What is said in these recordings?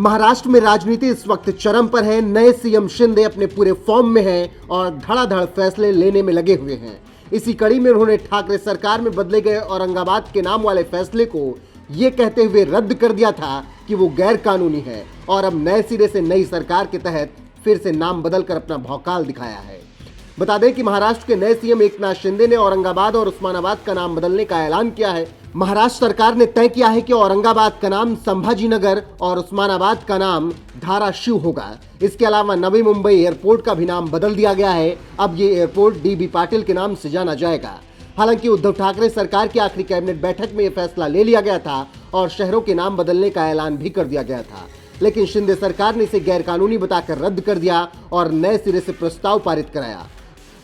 महाराष्ट्र में राजनीति इस वक्त चरम पर है। नए सीएम शिंदे अपने पूरे फॉर्म में हैं और धड़ाधड़ फैसले लेने में लगे हुए हैं। इसी कड़ी में उन्होंने ठाकरे सरकार में बदले गए औरंगाबाद के नाम वाले फैसले को ये कहते हुए रद्द कर दिया था कि वो गैर कानूनी है और अब नए सिरे से नई सरकार के तहत फिर से नाम बदलकर अपना भौकाल दिखाया है। बता दें कि महाराष्ट्र के नए सीएम एकनाथ शिंदे ने औरंगाबाद और उस्मानाबाद का नाम बदलने का ऐलान किया है। महाराष्ट्र सरकार ने तय किया है कि औरंगाबाद का नाम संभाजीनगर और उस्मानाबाद का नाम धाराशिव होगा। इसके अलावा नवी मुंबई एयरपोर्ट का भी नाम बदल दिया गया है। अब ये एयरपोर्ट डीबी पाटिल के नाम से जाना जाएगा। हालांकि उद्धव ठाकरे सरकार की आखिरी कैबिनेट बैठक में यह फैसला ले लिया गया था और शहरों के नाम बदलने का ऐलान भी कर दिया गया था, लेकिन शिंदे सरकार ने इसे गैरकानूनी बताकर रद्द कर दिया और नए सिरे से प्रस्ताव पारित कराया।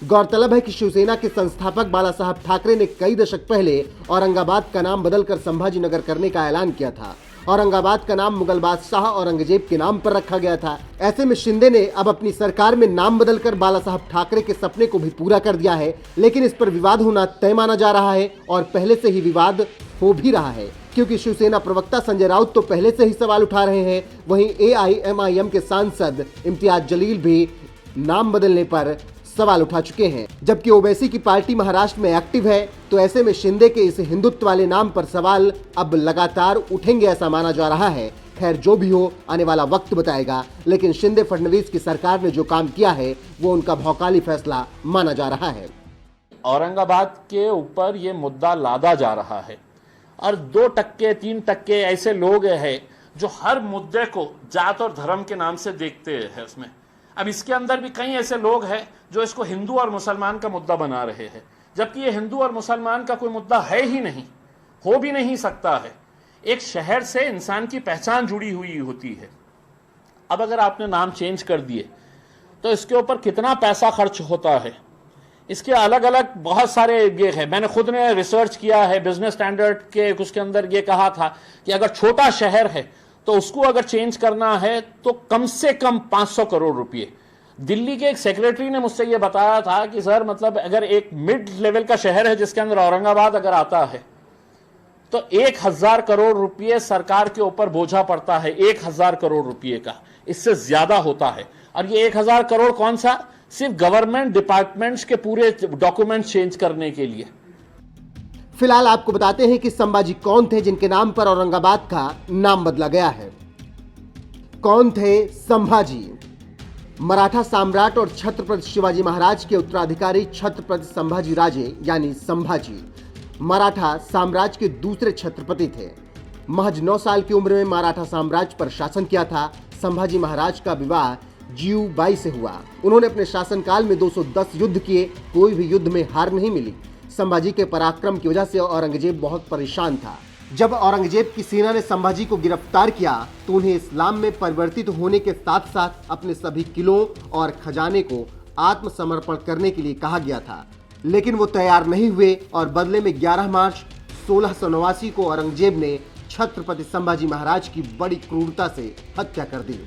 गौरतलब है कि शिवसेना के संस्थापक बाला साहब ठाकरे ने कई दशक पहले औरंगाबाद का नाम बदलकर संभाजीनगर करने का ऐलान किया था। औरंगाबाद का नाम मुगल बादशाह औरंगजेब के नाम पर रखा गया था। ऐसे में शिंदे ने अब अपनी सरकार में नाम बदलकर बाला साहब ठाकरे के सपने को भी पूरा कर दिया है, लेकिन इस पर विवाद होना तय माना जा रहा है और पहले से ही विवाद हो भी रहा है, क्योंकि शिवसेना प्रवक्ता संजय राउत तो पहले से ही सवाल उठा रहे हैं। वहीं AIMIM के सांसद इम्तियाज जलील भी नाम बदलने पर सवाल उठा चुके हैं, जबकि ओवैसी की पार्टी महाराष्ट्र में एक्टिव है। तो ऐसे में शिंदे के इस हिंदुत्व वाले नाम पर सवाल अब लगातार उठेंगे ऐसा माना जा रहा है। खैर, जो भी हो आने वाला वक्त बताएगा, लेकिन शिंदे फडणवीस की सरकार ने जो काम किया है वो उनका भौकाली फैसला माना जा रहा है। औरंगाबाद के ऊपर ये मुद्दा लादा जा रहा है और 2% 3% ऐसे लोग हैं जो हर मुद्दे को जात और धर्म के नाम से देखते हैं उसमें। अब इसके अंदर भी कई ऐसे लोग हैं जो इसको हिंदू और मुसलमान का मुद्दा बना रहे हैं, जबकि ये हिंदू और मुसलमान का कोई मुद्दा है ही नहीं, हो भी नहीं सकता है। एक शहर से इंसान की पहचान जुड़ी हुई होती है। अब अगर आपने नाम चेंज कर दिए तो इसके ऊपर कितना पैसा खर्च होता है, इसके अलग अलग बहुत सारे ये है। मैंने खुद ने रिसर्च किया है, बिजनेस स्टैंडर्ड के उसके अंदर ये कहा था कि अगर छोटा शहर है तो उसको अगर चेंज करना है तो कम से कम 500 करोड़ रुपए। दिल्ली के एक सेक्रेटरी ने मुझसे ये बताया था कि सर मतलब अगर एक मिड लेवल का शहर है जिसके अंदर औरंगाबाद अगर आता है तो 1000 करोड़ रुपए सरकार के ऊपर बोझा पड़ता है, 1000 करोड़ रुपए का, इससे ज्यादा होता है। और ये 1000 करोड़ कौन सा, सिर्फ गवर्नमेंट डिपार्टमेंट्स के पूरे डॉक्यूमेंट चेंज करने के लिए। फिलहाल आपको बताते हैं कि संभाजी कौन थे जिनके नाम पर औरंगाबाद का नाम बदला गया है। कौन थे संभाजी? मराठा सम्राट और छत्रपति शिवाजी महाराज के उत्तराधिकारी छत्रपति संभाजी राजे यानी संभाजी मराठा साम्राज्य के दूसरे छत्रपति थे। महज 9 साल की उम्र में मराठा साम्राज्य पर शासन किया था। संभाजी महाराज का विवाह जीवुबाई से हुआ। उन्होंने अपने शासनकाल में 210 युद्ध किए, कोई भी युद्ध में हार नहीं मिली। संभाजी के पराक्रम की वजह से औरंगजेब बहुत परेशान था। जब औरंगजेब की सेना ने संभाजी को गिरफ्तार किया तो उन्हें इस्लाम में परिवर्तित होने के साथ साथ अपने सभी किलों और खजाने को आत्मसमर्पण करने के लिए कहा गया था, लेकिन वो तैयार नहीं हुए और बदले में 11 मार्च 1689 को औरंगजेब ने छत्रपति संभाजी महाराज की बड़ी क्रूरता से हत्या कर दी।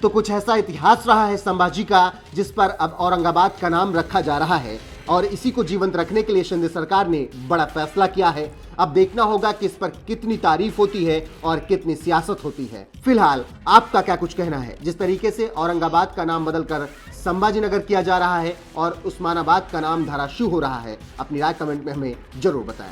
तो कुछ ऐसा इतिहास रहा है संभाजी का, जिस पर अब औरंगाबाद का नाम रखा जा रहा है और इसी को जीवंत रखने के लिए शिंदे सरकार ने बड़ा फैसला किया है। अब देखना होगा कि इस पर कितनी तारीफ होती है और कितनी सियासत होती है। फिलहाल आपका क्या कुछ कहना है? जिस तरीके से औरंगाबाद का नाम बदलकर संभाजीनगर किया जा रहा है और उस्मानाबाद का नाम धाराशिव हो रहा है, अपनी राय कमेंट में हमें जरूर बताएं।